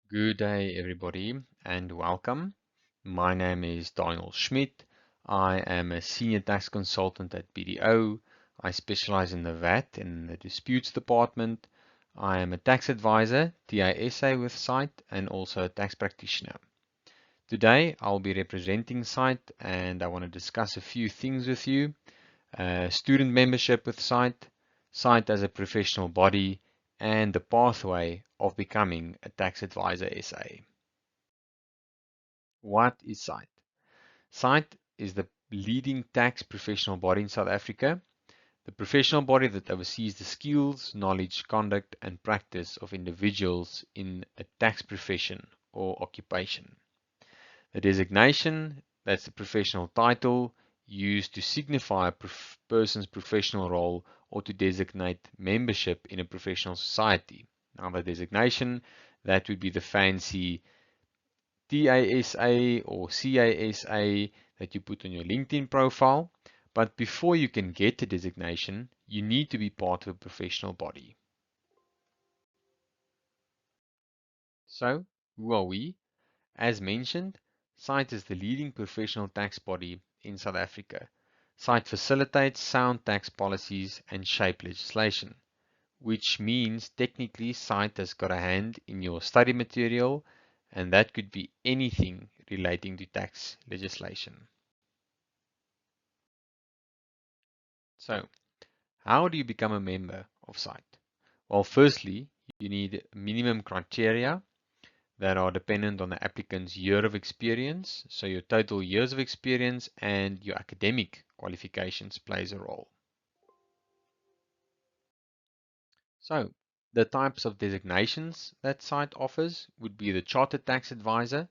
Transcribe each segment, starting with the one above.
Good day, everybody, and welcome. My name is Daniel Schmidt. I am a senior tax consultant at BDO. I specialize in the VAT and the disputes department. I am a tax advisor, TISA with SAIT, and also a tax practitioner. Today, I'll be representing SAIT, and I want to discuss a few things with you. Student membership with SAIT, SAIT as a professional body, and the pathway of becoming a tax advisor SA. What is SAIT? SAIT is the leading tax professional body in South Africa, the professional body that oversees the skills, knowledge, conduct, and practice of individuals in a tax profession or occupation. The designation, that's the professional title used to signify a person's professional role or to designate membership in a professional society. Now, the designation, that would be the fancy TASA or CASA that you put on your LinkedIn profile. But before you can get the designation, you need to be part of a professional body. So, who are we? As mentioned, SAIT is the leading professional tax body in South Africa. SAIT facilitates sound tax policies and shape legislation, which means technically SAIT has got a hand in your study material, and that could be anything relating to tax legislation. So, how do you become a member of SAIT? Well, firstly, you need minimum criteria that are dependent on the applicant's year of experience. So your total years of experience and your academic qualifications plays a role. So the types of designations that SAIT offers would be the Chartered Tax Advisor.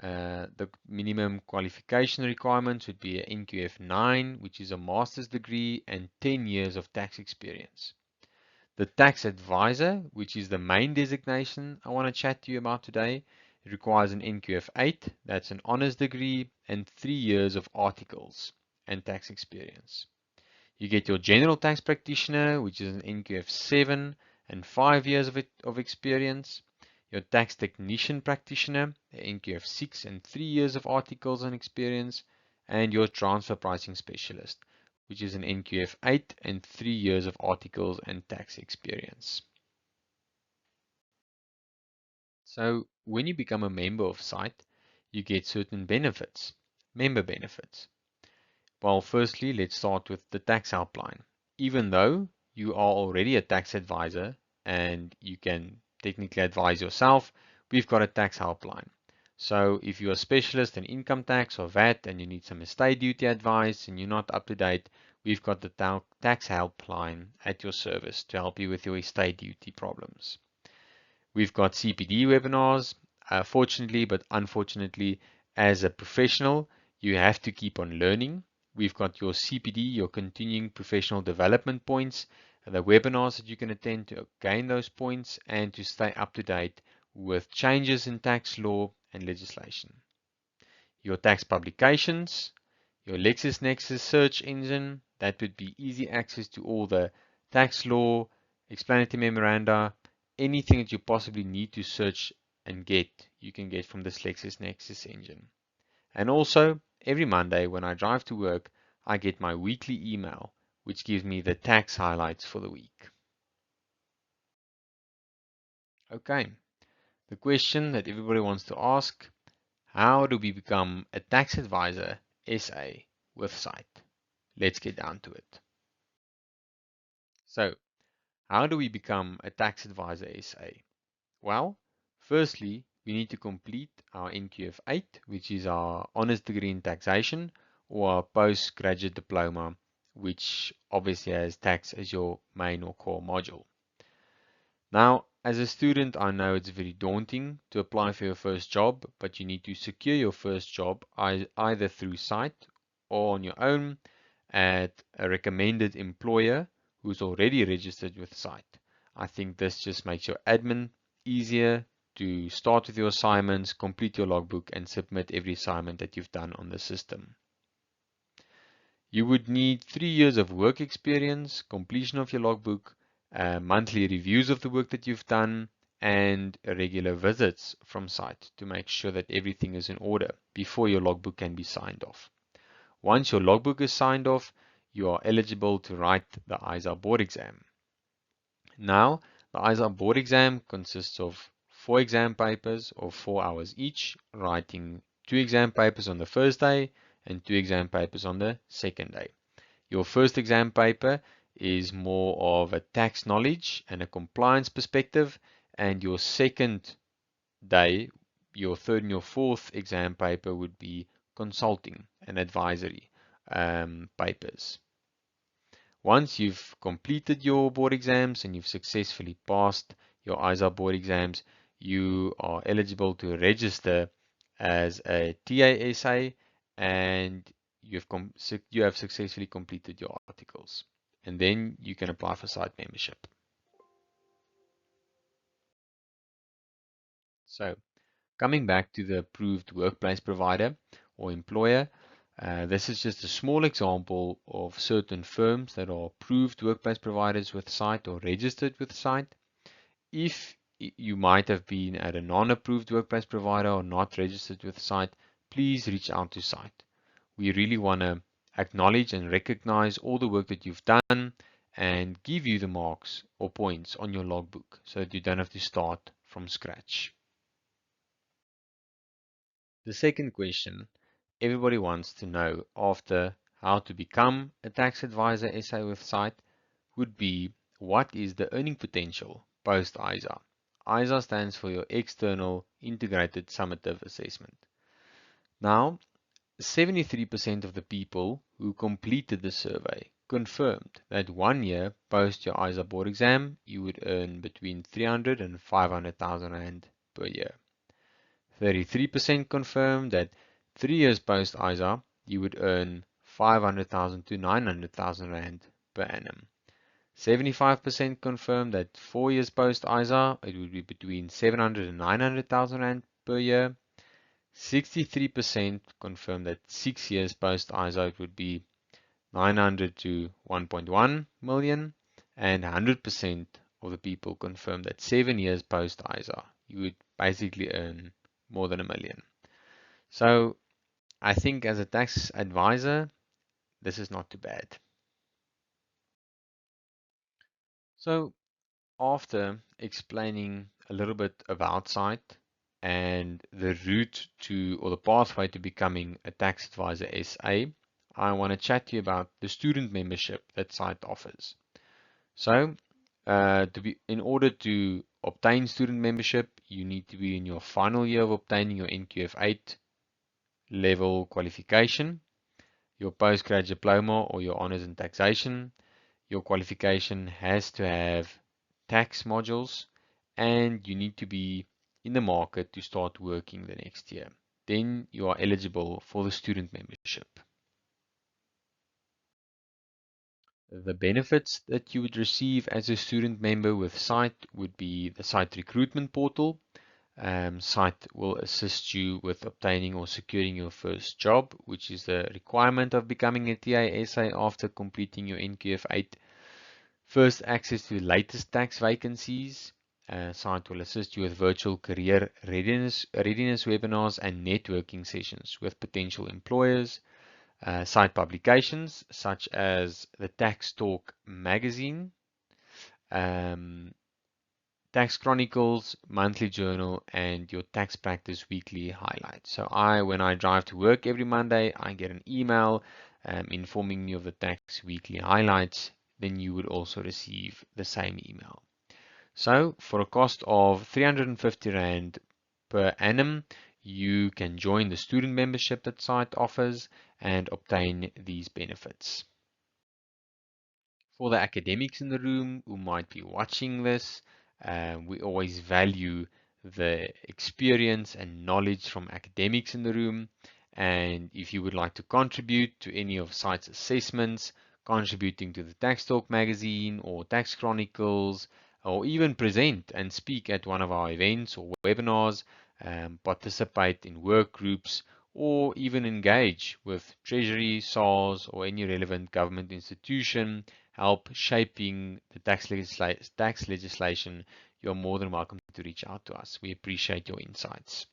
The minimum qualification requirements would be an NQF 9, which is a master's degree and 10 years of tax experience. The tax advisor, which is the main designation I want to chat to you about today, it requires an NQF 8, that's an honors degree, and 3 years of articles and tax experience. You get your general tax practitioner, which is an NQF 7 and 5 years of experience. Your tax technician practitioner, NQF 6 and 3 years of articles and experience. And your transfer pricing specialist, which is an NQF 8 and 3 years of articles and tax experience. So when you become a member of SAIT, you get certain benefits, member benefits. Well, firstly, let's start with the tax helpline. Even though you are already a tax advisor and you can technically advise yourself, we've got a tax helpline. So if you're a specialist in income tax or VAT and you need some estate duty advice and you're not up to date, we've got the tax helpline at your service to help you with your estate duty problems. We've got CPD webinars. Fortunately, but unfortunately, as a professional, you have to keep on learning. We've got your CPD, your continuing professional development points, the webinars that you can attend to gain those points and to stay up to date with changes in tax law and legislation. Your tax publications, your LexisNexis search engine, that would be easy access to all the tax law, explanatory memoranda, anything that you possibly need to search and get, you can get from this LexisNexis engine. And also, every Monday when I drive to work, I get my weekly email, which gives me the tax highlights for the week. Okay, the question that everybody wants to ask, how do we become a tax advisor SA with SAIT? Let's get down to it. So, how do we become a tax advisor SA? Well, firstly, we need to complete our NQF 8, which is our honors degree in taxation, or our postgraduate diploma, which obviously has tax as your main or core module. Now, as a student, I know it's very daunting to apply for your first job, but you need to secure your first job either through SAIT or on your own at a recommended employer who's already registered with SAIT. I think this just makes your admin easier to start with your assignments, complete your logbook, and submit every assignment that you've done on the system. You would need 3 years of work experience, completion of your logbook, monthly reviews of the work that you've done, and regular visits from SAIT to make sure that everything is in order before your logbook can be signed off. Once your logbook is signed off, you are eligible to write the ISA board exam. Now, the ISA board exam consists of 4 exam papers of 4 hours each, writing 2 exam papers on the first day and 2 exam papers on the second day. Your first exam paper is more of a tax knowledge and a compliance perspective, and your second day, your third and your fourth exam paper would be consulting and advisory papers. Once you've completed your board exams and you've successfully passed your ISA board exams, you are eligible to register as a TASA, and you have successfully completed your articles. And then you can apply for SAIT membership. So, coming back to the approved workplace provider or employer, this is just a small example of certain firms that are approved workplace providers with SAIT or registered with SAIT. If you might have been at a non-approved workplace provider or not registered with SAIT, please reach out to SAIT. We really want to acknowledge and recognize all the work that you've done and give you the marks or points on your logbook so that you don't have to start from scratch. The second question everybody wants to know after how to become a tax advisor SA with SAIT would be, what is the earning potential post ISA? ISA stands for your External Integrated Summative Assessment. Now, 73% of the people who completed the survey confirmed that 1 year post your ISA board exam, you would earn between 300 and 500,000 Rand per year. 33% confirmed that 3 years post ISA, you would earn 500,000 to 900,000 Rand per annum. 75% confirmed that 4 years post ISA, it would be between 700 and 900,000 Rand per year. 63% confirmed that 6 years post ISA, it would be 900 to 1.1 million. And 100% of the people confirmed that 7 years post ISA, you would basically earn more than 1 million. So I think as a tax advisor, this is not too bad. So after explaining a little bit about SAIT and the route to, or the pathway to becoming a tax advisor SA, I want to chat to you about the student membership that SAIT offers. So in order to obtain student membership, you need to be in your final year of obtaining your NQF8 level qualification, your postgrad diploma or your honors in taxation. Your qualification has to have tax modules, and you need to be in the market to start working the next year. Then you are eligible for the student membership. The benefits that you would receive as a student member with SAIT would be the SAIT recruitment portal. SAIT will assist you with obtaining or securing your first job, which is the requirement of becoming a TASA after completing your NQF8. First access to the latest tax vacancies. SAIT will assist you with virtual career readiness webinars and networking sessions with potential employers. SAIT publications such as the Tax Talk magazine, Tax Chronicles, Monthly Journal, and your Tax Practice Weekly Highlights. So when I drive to work every Monday, I get an email informing me of the Tax Weekly Highlights. Then you would also receive the same email. So for a cost of 350 Rand per annum, you can join the student membership that SAIT offers and obtain these benefits. For the academics in the room who might be watching this, we always value the experience and knowledge from academics in the room. And if you would like to contribute to any of SAIT's assessments, contributing to the Tax Talk magazine or Tax Chronicles, or even present and speak at one of our events or webinars, participate in work groups, or even engage with Treasury, SARS, or any relevant government institution, help shaping the tax legislation, you're more than welcome to reach out to us. We appreciate your insights.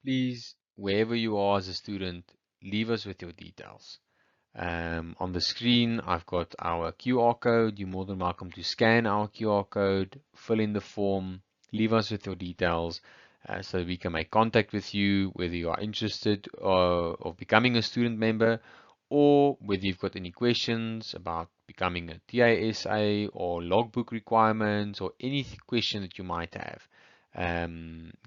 Please, wherever you are as a student, leave us with your details. On the screen, I've got our QR code. You're more than welcome to scan our QR code, fill in the form, leave us with your details so that we can make contact with you, whether you are interested of becoming a student member or whether you've got any questions about becoming a TASA or logbook requirements or any question that you might have.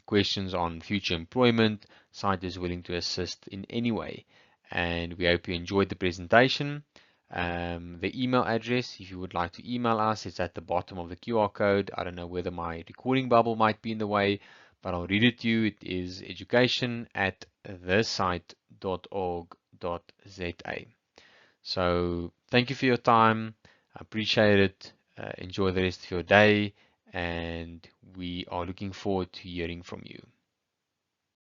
Questions on future employment, SAIT is willing to assist in any way. And we hope you enjoyed the presentation. The email address, if you would like to email us, it's at the bottom of the QR code. I don't know whether my recording bubble might be in the way, but I'll read it to you. It is education@thesite.org.za. So thank you for your time. I appreciate it. Enjoy the rest of your day, and we are looking forward to hearing from you.